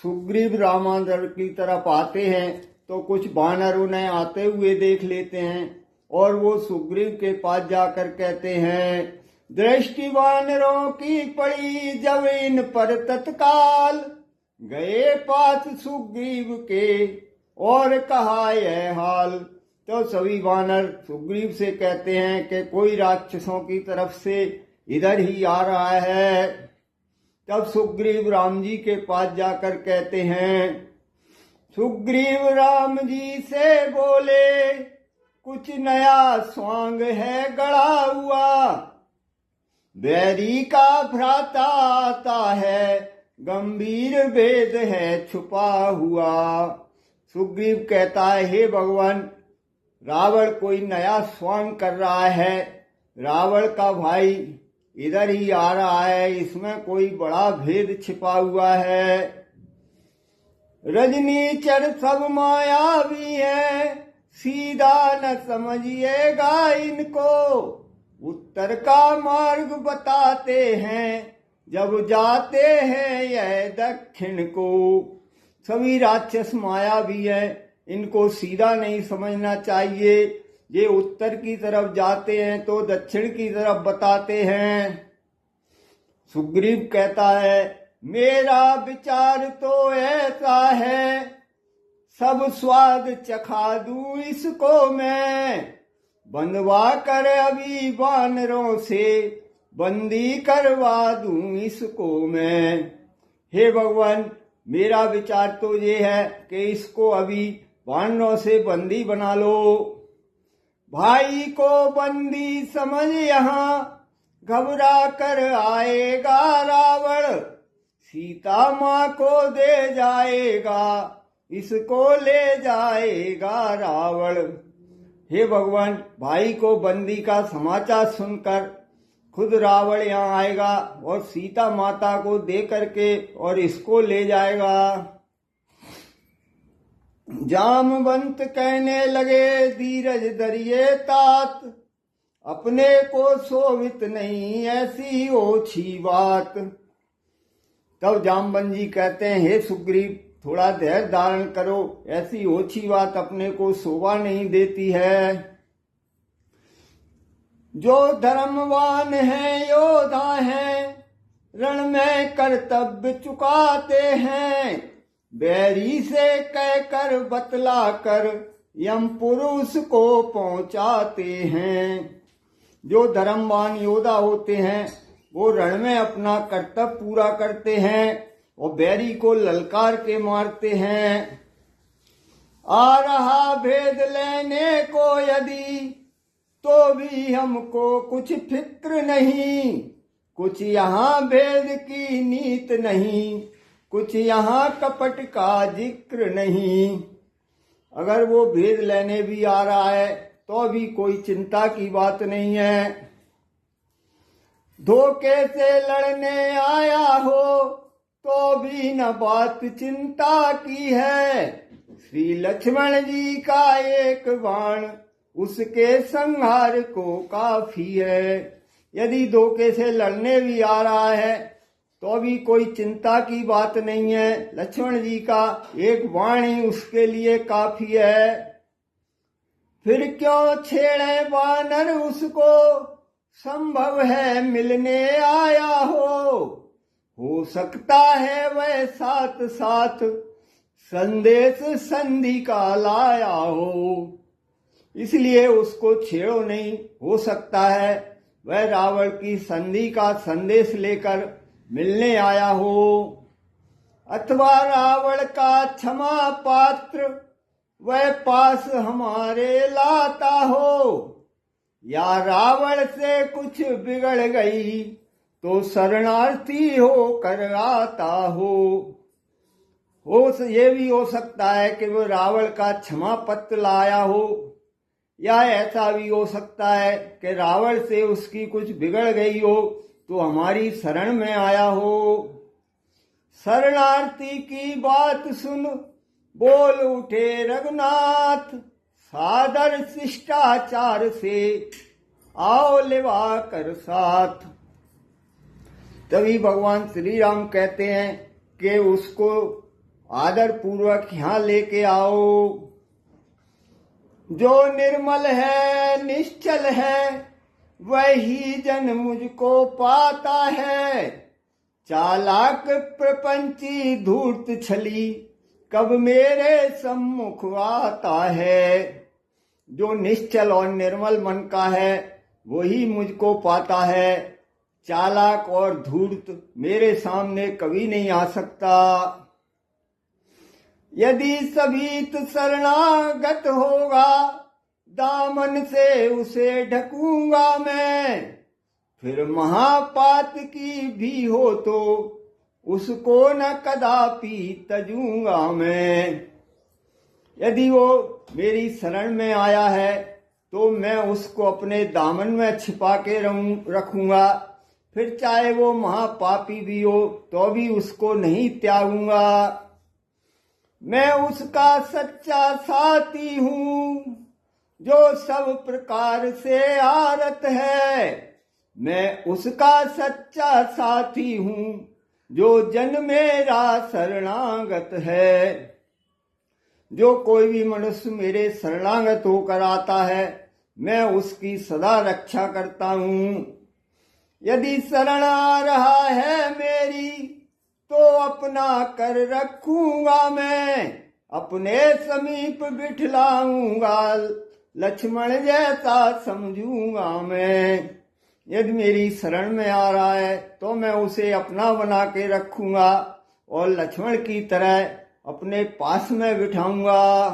सुग्रीव रामांतर की तरफ आते हैं तो कुछ वानर उन्हें आते हुए देख लेते हैं और वो सुग्रीव के पास जाकर कहते हैं, दृष्टि वानरों की पड़ी जब इन पर तत्काल, गए पास सुग्रीव के और कहा यह हाल। तो सभी वानर सुग्रीव से कहते हैं कि कोई राक्षसों की तरफ से इधर ही आ रहा है। तब सुग्रीव राम जी के पास जाकर कहते हैं, सुग्रीव राम जी से बोले, कुछ नया स्वांग है गढ़ा हुआ, बैरी का भ्राता आता है, गंभीर भेद है छुपा हुआ। सुग्रीव कहता है, हे भगवान, रावण कोई नया स्वांग कर रहा है, रावण का भाई इधर ही आ रहा है, इसमें कोई बड़ा भेद छिपा हुआ है। रजनीचर सब मायावी है, सीधा न समझिएगा इनको, उत्तर का मार्ग बताते हैं, जब जाते हैं यह दक्षिण को। सभी राक्षस मायावी है, इनको सीधा नहीं समझना चाहिए। ये उत्तर की तरफ जाते हैं तो दक्षिण की तरफ बताते हैं। सुग्रीव कहता है, मेरा विचार तो ऐसा है, सब स्वाद चखा दूं इसको मैं, बंधवा कर अभी वानरों से, बंदी करवा दूं इसको मैं। हे भगवान, मेरा विचार तो ये है कि इसको अभी वानरों से बंदी बना लो। भाई को बंदी समझ यहाँ, घबरा कर आएगा रावण, सीता माँ को दे जाएगा, इसको ले जाएगा रावण। हे भगवान, भाई को बंदी का समाचार सुनकर खुद रावण यहाँ आएगा और सीता माता को दे करके और इसको ले जाएगा। जामवंत कहने लगे, धीरज धरिए तात, अपने को शोभित नहीं ऐसी ओछी बात। तब जामवंत जी कहते हैं, हे सुग्रीव, थोड़ा धैर्य धारण करो, ऐसी ओछी बात अपने को शोभा नहीं देती है। जो धर्मवान है योद्धा है, रण में कर्तव्य चुकाते हैं, बैरी से कहकर बतला कर यम पुरुष को पहुंचाते हैं। जो धर्मवान योद्धा होते हैं वो रण में अपना कर्तव्य पूरा करते हैं और बैरी को ललकार के मारते हैं। आ रहा भेद लेने को यदि, तो भी हमको कुछ फिक्र नहीं, कुछ यहाँ भेद की नीत नहीं, कुछ यहाँ कपट का जिक्र नहीं। अगर वो भेद लेने भी आ रहा है तो भी कोई चिंता की बात नहीं है। धोखे से लड़ने आया हो तो भी न बात चिंता की है, श्री लक्ष्मण जी का एक बाण उसके संहार को काफी है। यदि धोखे से लड़ने भी आ रहा है तो भी कोई चिंता की बात नहीं है, लक्ष्मण जी का एक बाण ही उसके लिए काफी है। फिर क्यों छेड़े वानर उसको, संभव है मिलने आया हो सकता है वह साथ साथ संदेश संधि का लाया हो, इसलिए उसको छेड़ो नहीं, हो सकता है वह रावण की संधि का संदेश लेकर मिलने आया हो। अथवा रावण का क्षमा पात्र वह पास हमारे लाता हो, या रावण से कुछ बिगड़ गई तो शरणार्थी होकर आता हो। ये भी हो सकता है कि वो रावण का क्षमा पत्र लाया हो, या ऐसा भी हो सकता है कि रावण से उसकी कुछ बिगड़ गई हो तो हमारी शरण में आया हो। शरणार्थी की बात सुन बोल उठे रघुनाथ, सादर शिष्टाचार से आओ लेवा कर साथ। तभी भगवान श्री राम कहते हैं कि उसको आदर पूर्वक यहाँ लेके आओ। जो निर्मल है निश्चल है वही जन मुझको पाता है। चालाक प्रपंची धूर्त छली कब मेरे सम्मुख आता है। जो निश्चल और निर्मल मन का है वही मुझको पाता है। चालाक और धूर्त मेरे सामने कभी नहीं आ सकता। यदि सभी शरणागत होगा दामन से उसे ढकूंगा मैं। फिर महापात की भी हो तो उसको न कदापि तजूंगा मैं। यदि वो मेरी शरण में आया है तो मैं उसको अपने दामन में छिपा के रखूंगा। फिर चाहे वो महापापी भी हो तो भी उसको नहीं त्यागूंगा। मैं उसका सच्चा साथी हूँ जो सब प्रकार से आरत है। मैं उसका सच्चा साथी हूँ जो जन मेरा शरणागत है। जो कोई भी मनुष्य मेरे शरणागत होकर आता है मैं उसकी सदा रक्षा करता हूँ। यदि शरण आ रहा है मेरी तो अपना कर रखूंगा मैं। अपने समीप बिठलाऊंगा लक्ष्मण जैसा समझूंगा मैं। यदि मेरी शरण में आ रहा है तो मैं उसे अपना बना के रखूंगा और लक्ष्मण की तरह अपने पास में बिठाऊंगा।